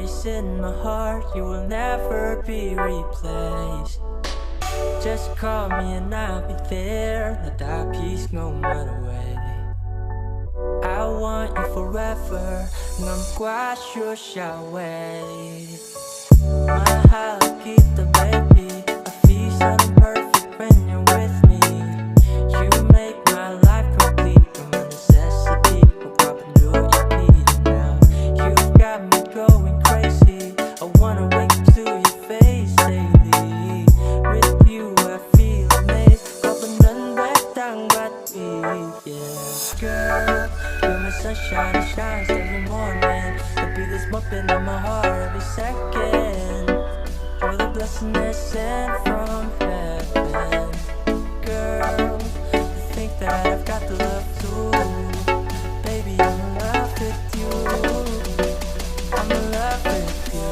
memories in my heart, you will never be replaced. Just call me and I'll be there. Let that peace no matter way. I want you forever. Ngam qua sure shall wait. Mahal kita baby, I feel something perfect when you're with me. You make my life complete. You're my necessity, but probably do you need now. You got me going crazy. I wanna wake up to your face daily. With you I feel amazed. Kapanan betang but me, yeah. Girl, you're my sunshine that shines every morning. The beat is bumping in my heart every second. You're the blessing that's sent from heaven. Girl, you think that I've got the love too. Baby, I'm in love with you. I'm in love with you.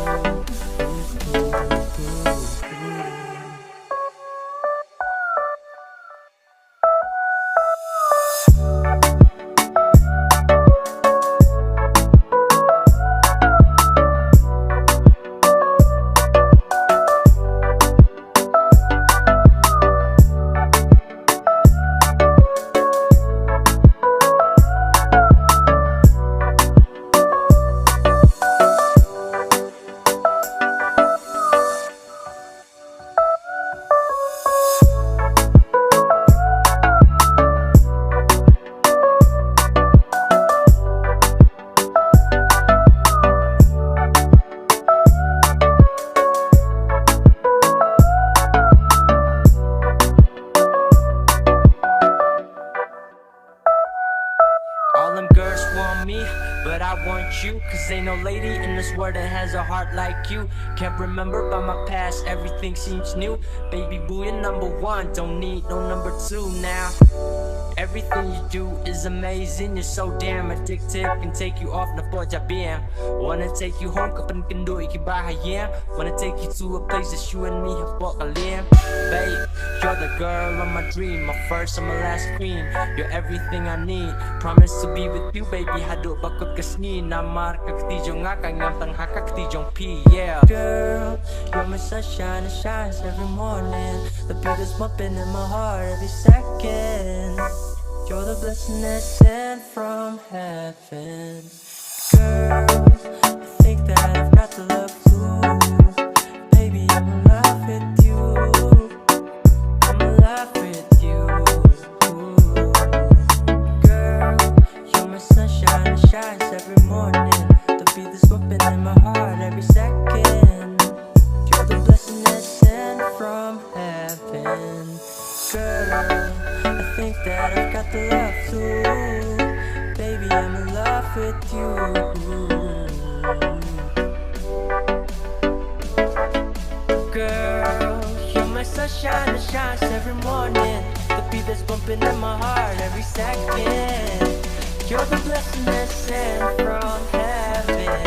All them girls want me, but I want you. Cause ain't no lady in this world that has a heart like you. Can't remember about my past, everything seems new. Baby boo, you're number one, don't need no number two now. Everything you do is amazing, you're so damn addictive. Can take you off na po jabim. Wanna take you home kapan kendo ikibahayam. Wanna take you to a place that you and me have bought kalim. Babe, you're the girl of my dream, my first and my last queen. You're everything I need, promise to be with you baby. Hado bakot kasni na marka ktijong nga kanyang tanghaka ktijong P, yeah. Girl, you're my sunshine that shines every morning. The beat is bumping in my heart every second. You're the blessing that's sent from heaven. Girl, I think that I've got the love too. Baby, I'm in love with you. I'm in love with you. Girl, you're my sunshine that shines every morning. The beat is bumping in my heart every second. You're the blessing that's sent from heaven. Girl, I think that I've got the love too. Baby, I'm in love with you. Girl, you're my sunshine that shines every morning. The beat that's bumping in my heart every second. You're the blessing that's sent from heaven.